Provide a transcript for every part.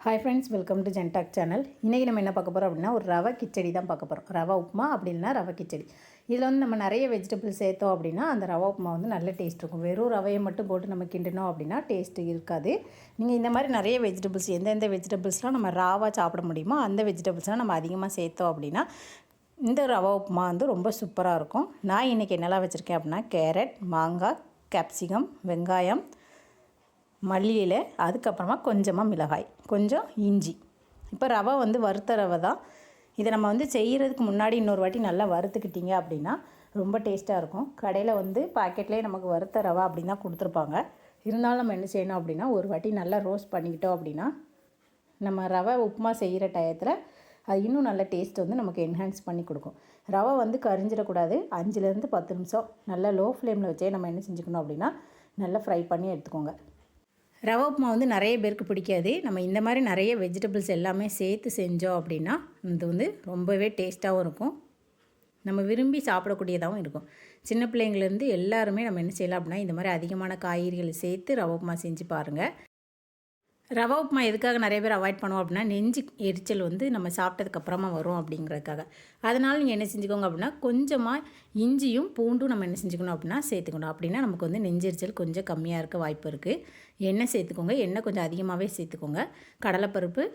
Hi friends, welcome to ஜென்டாக் channel. இன்றைக்கி நம்ம என்ன பார்க்க போகிறோம் அப்படின்னா, ஒரு ரவை கிச்சடி தான் பார்க்க போகிறோம். ரவை உப்புமா அப்படி இல்லைனா ரவை கிச்சடி. இதில் வந்து நம்ம நிறைய வெஜிடபிள்ஸ் சேர்த்தோம் அப்படின்னா அந்த ரவை உப்புமா வந்து நல்ல டேஸ்ட் இருக்கும். வெறும் ரவையை மட்டும் போட்டு நம்ம கிண்டினோம் அப்படின்னா டேஸ்ட்டு இருக்காது. நீங்கள் இந்த மாதிரி நிறைய வெஜிடபிள்ஸ், எந்தெந்த வெஜிடபிள்ஸ்லாம் நம்ம ராவாக சாப்பிட முடியுமோ அந்த வெஜிடபிள்ஸ்லாம் நம்ம அதிகமாக சேர்த்தோம் அப்படின்னா இந்த ரவை உப்புமா வந்து ரொம்ப சூப்பராக இருக்கும். நான் இன்றைக்கி என்னெல்லாம் வச்சுருக்கேன் அப்படின்னா, கேரட், மாங்காய், கேப்சிகம், வெங்காயம், மல்லி இலை, அதுக்கப்புறமா கொஞ்சமாக மிளகாய், கொஞ்சம் இஞ்சி. இப்போ ரவை வந்து வறுத்த ரவை தான். இதை நம்ம வந்து செய்கிறதுக்கு முன்னாடி இன்னொரு வாட்டி நல்லா வறுத்துக்கிட்டிங்க அப்படின்னா ரொம்ப டேஸ்ட்டாக இருக்கும். கடையில் வந்து பாக்கெட்லேயே நமக்கு வறுத்த ரவை அப்படின்னு தான் கொடுத்துருப்பாங்க. இருந்தாலும் நம்ம என்ன செய்யணும் அப்படின்னா, ஒரு வாட்டி நல்லா ரோஸ்ட் பண்ணிக்கிட்டோம் அப்படின்னா நம்ம ரவை உப்புமா செய்கிற டயத்தில் அது இன்னும் நல்ல டேஸ்ட் வந்து நமக்கு என்ஹான்ஸ் பண்ணி கொடுக்கும். ரவை வந்து கரிஞ்சிடக்கூடாது. 5லேருந்து 10 நிமிஷம் நல்லா லோ ஃப்ளேமில் வச்சே நம்ம என்ன செஞ்சுக்கணும் அப்படின்னா நல்லா ஃப்ரை பண்ணி எடுத்துக்கோங்க. ரவை உப்புமா வந்து நிறைய பேருக்கு பிடிக்காது. நம்ம இந்த மாதிரி நிறைய வெஜிடபிள்ஸ் எல்லாமே சேர்த்து செஞ்சோம் அப்படின்னா இது வந்து ரொம்பவே டேஸ்ட்டாகவும் இருக்கும், நம்ம விரும்பி சாப்பிடக்கூடியதாகவும் இருக்கும். சின்ன பிள்ளைங்கள்லேருந்து எல்லாருமே நம்ம என்ன செய்யலாம் அப்படின்னா இந்த மாதிரி அதிகமான காய்கறிகளை சேர்த்து ரவை உப்புமா செஞ்சு பாருங்கள். ரவை உப்புமா எதுக்காக நிறைய பேர் அவாய்ட் பண்ணுவோம் அப்படின்னா, நெஞ்சு எரிச்சல் வந்து நம்ம சாப்பிட்டதுக்கப்புறமா வரும் அப்படிங்கிறதுக்காக. அதனால் நீங்கள் என்ன செஞ்சுக்கோங்க அப்படின்னா, கொஞ்சமாக இஞ்சியும் பூண்டும் நம்ம என்ன செஞ்சுக்கணும் அப்படின்னா சேர்த்துக்கணும். அப்படின்னா நமக்கு வந்து நெஞ்செரிச்சல் கொஞ்சம் கம்மியாக இருக்க வாய்ப்பு இருக்குது. எண்ணெய் சேர்த்துக்கோங்க. எண்ணெய் கொஞ்சம் அதிகமாகவே சேர்த்துக்கோங்க. கடலைப்பருப்பு,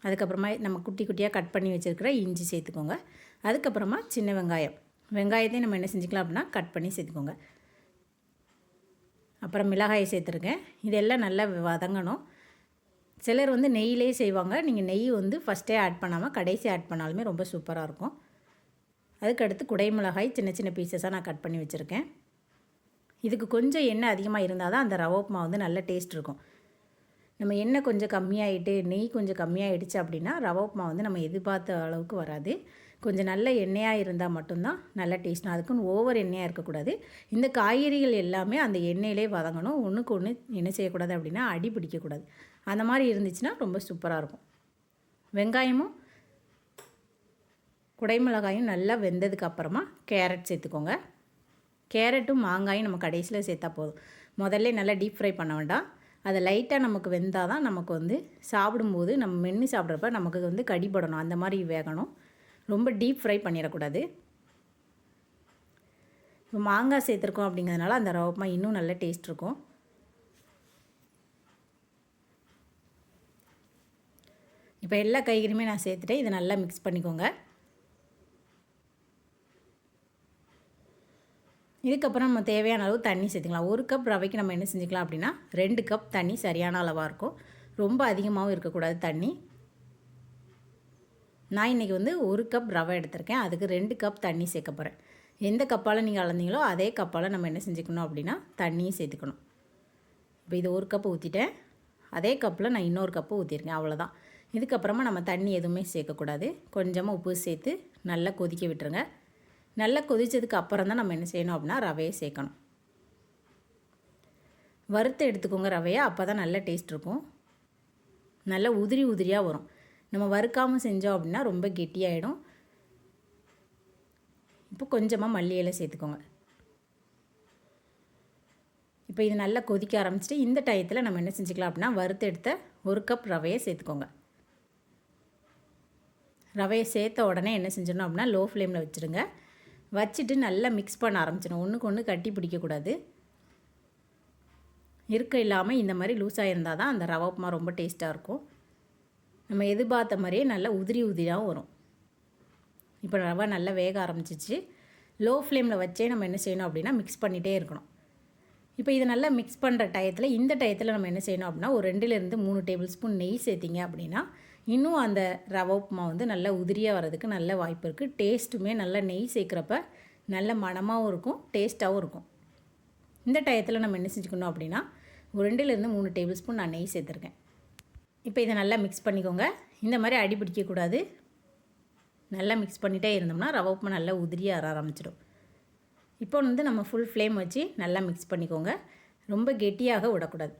அதுக்கப்புறமா நம்ம குட்டி குட்டியாக கட் பண்ணி வச்சுருக்கிற இஞ்சி சேர்த்துக்கோங்க. அதுக்கப்புறமா சின்ன வெங்காயத்தையும் நம்ம என்ன செஞ்சுக்கலாம் அப்படின்னா கட் பண்ணி சேர்த்துக்கோங்க. அப்புறம் மிளகாயை சேர்த்துருக்கேன். இதெல்லாம் நல்லா வதங்கணும். சிலர் வந்து நெய்யிலே செய்வாங்க. நீங்கள் நெய் வந்து ஃபஸ்ட்டே ஆட் பண்ணாமல் கடைசி ஆட் பண்ணாலுமே ரொம்ப சூப்பராக இருக்கும். அதுக்கடுத்து குடைமிளகாய் சின்ன சின்ன பீசஸாக நான் கட் பண்ணி வச்சுருக்கேன். இதுக்கு கொஞ்சம் எண்ணெய் அதிகமாக இருந்தால் தான் அந்த ரவை உப்புமா வந்து நல்ல டேஸ்ட் இருக்கும். நம்ம எண்ணெய் கொஞ்சம் கம்மியாகிட்டு நெய் கொஞ்சம் கம்மியாகிடுச்சு அப்படின்னா ரவை உப்புமா வந்து நம்ம எதிர்பார்த்த அளவுக்கு வராது. கொஞ்சம் நல்ல எண்ணெயாக இருந்தால் மட்டும்தான் நல்ல டேஸ்ட். அதுக்குன்னு ஓவர் எண்ணெயாக இருக்கக்கூடாது. இந்த காய்கறிகள் எல்லாமே அந்த எண்ணெயிலே வதங்கணும். ஒன்றுக்கு ஒன்று என்ன செய்யக்கூடாது அப்படின்னா அடி பிடிக்கக்கூடாது. அந்த மாதிரி இருந்துச்சுன்னா ரொம்ப சூப்பராக இருக்கும். வெங்காயமும் குடைமிளகாயும் நல்லா வெந்ததுக்கு அப்புறமா கேரட் சேர்த்துக்கோங்க. கேரட்டும் மாங்காயும் நம்ம கடைசியில் சேர்த்தா போதும். முதல்ல நல்லா டீப் ஃப்ரை பண்ண வேண்டாம். அதை லைட்டாக நமக்கு வெந்தால் தான் நமக்கு வந்து சாப்பிடும்போது நம்ம மென்று சாப்பிட்றப்ப நமக்கு வந்து கடிபடணும். அந்த மாதிரி வேகணும். ரொம்ப டீப் ஃப்ரை பண்ணிடக்கூடாது. இப்போ மாங்காய் சேர்த்துருக்கோம் அப்படிங்கிறதுனால அந்த ரவை உப்புமா இன்னும் நல்ல டேஸ்ட் இருக்கும். இப்போ எல்லா காய்கறியுமே நான் சேர்த்துட்டேன். இதை நல்லா மிக்ஸ் பண்ணிக்கோங்க. இதுக்கப்புறம் நம்ம தேவையான அளவு தண்ணி சேர்த்துக்கலாம். 1 கப் ரவைக்கு நம்ம என்ன செஞ்சுக்கலாம் அப்படின்னா 2 கப் தண்ணி சரியான அளவாக இருக்கும். ரொம்ப அதிகமாகவும் இருக்கக்கூடாது தண்ணி. நான் இன்றைக்கி வந்து 1 கப் ரவை எடுத்திருக்கேன். அதுக்கு 2 கப் தண்ணி சேர்க்க போகிறேன். எந்த கப்பால் நீங்கள் அளந்தீங்களோ அதே கப்பால் நம்ம என்ன செஞ்சுக்கணும் அப்படின்னா தண்ணியும் சேர்த்துக்கணும். இப்போ இது 1 கப்பு ஊற்றிட்டேன். அதே கப்பில் நான் இன்னொரு கப்பு ஊற்றிருக்கேன். அவ்வளோதான். இதுக்கப்புறமா நம்ம தண்ணி எதுவுமே சேர்க்கக்கூடாது. கொஞ்சமாக உப்பு சேர்த்து நல்லா கொதிக்க விட்டுருங்க. நல்லா கொதித்ததுக்கு அப்புறம் தான் நம்ம என்ன செய்யணும் அப்படின்னா ரவையை சேர்க்கணும். வறுத்து எடுத்துக்கோங்க ரவையை. அப்போ தான் நல்ல டேஸ்ட் இருக்கும். நல்லா உதிரி உதிரியாக வரும். நம்ம வறுக்காமல் செஞ்சோம் அப்படின்னா ரொம்ப கெட்டியாகிடும். இப்போ கொஞ்சமாக மல்லி இலை சேர்த்துக்கோங்க. இப்போ இது நல்லா கொதிக்க ஆரம்பிச்சிட்டு இந்த டயத்தில் நம்ம என்ன செஞ்சுக்கலாம் அப்படின்னா வறுத்து எடுத்த 1 கப் ரவையை சேர்த்துக்கோங்க. ரவையை சேர்த்த உடனே என்ன செஞ்சிடணும் அப்படின்னா லோ ஃப்ளேமில் வச்சுருங்க. வச்சுட்டு நல்லா மிக்ஸ் பண்ண ஆரம்பிச்சிடணும். ஒன்றுக்கு ஒன்று கட்டி பிடிக்கக்கூடாது. இருக்க இல்லாமல் இந்த மாதிரி லூஸாக இருந்தால் தான் அந்த ரவை உப்புமா ரொம்ப டேஸ்ட்டாக இருக்கும். நம்ம எதிர்பார்த்த மாதிரியே நல்லா உதிரி உதிரியாகவும் வரும். இப்போ ரவை நல்லா வேக ஆரம்பிச்சிச்சு. லோ ஃப்ளேமில் வச்சே நம்ம என்ன செய்யணும் அப்படின்னா மிக்ஸ் பண்ணிகிட்டே இருக்கணும். இப்போ இதை நல்லா மிக்ஸ் பண்ணுற டயத்தில் இந்த டயத்தில் நம்ம என்ன செய்யணும் அப்படின்னா ஒரு 2லேருந்து 3 டேபிள் ஸ்பூன் நெய் சேர்த்திங்க அப்படின்னா இன்னும் அந்த ரவை உப்புமா வந்து நல்லா உதிரியாக வர்றதுக்கு நல்ல வாய்ப்பு இருக்குது. டேஸ்ட்டுமே நல்லா நெய் சேர்க்குறப்ப நல்ல மணமாகவும் இருக்கும், டேஸ்ட்டாகவும் இருக்கும். இந்த டயத்தில் நம்ம என்ன செஞ்சுக்கணும் அப்படின்னா ஒரு 2லேருந்து 3 டேபிள் ஸ்பூன் நான் நெய் சேர்த்துருக்கேன். இப்போ இதை நல்லா மிக்ஸ் பண்ணிக்கோங்க. இந்த மாதிரி அடி பிடிக்கக்கூடாது. நல்லா மிக்ஸ் பண்ணிகிட்டே இருந்தோம்னா ரவை உப்புமா நல்லா உதிரியாக வர ஆரம்பிச்சிடும். இப்போ வந்து நம்ம ஃபுல் ஃப்ளேம் வச்சு நல்லா மிக்ஸ் பண்ணிக்கோங்க. ரொம்ப கெட்டியாக விடக்கூடாது.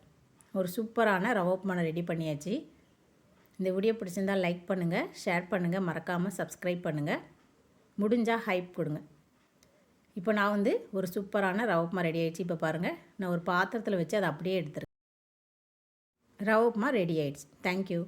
ஒரு சூப்பரான ரவை உப்புமா ரெடி பண்ணியாச்சு. இந்த வீடியோ பிடிச்சிருந்தால் லைக் பண்ணுங்கள், ஷேர் பண்ணுங்கள், மறக்காமல் சப்ஸ்கிரைப் பண்ணுங்கள். முடிஞ்சால் ஹைப் கொடுங்க. இப்போ நான் வந்து ஒரு சூப்பரான ரவை உப்புமா ரெடி ஆகிடுச்சு. இப்போ பாருங்கள், நான் ஒரு பாத்திரத்தில் வச்சு அதை அப்படியே எடுத்துருக்கேன். ரவை உப்புமா ரெடி ஆகிடுச்சு. தேங்க்யூ.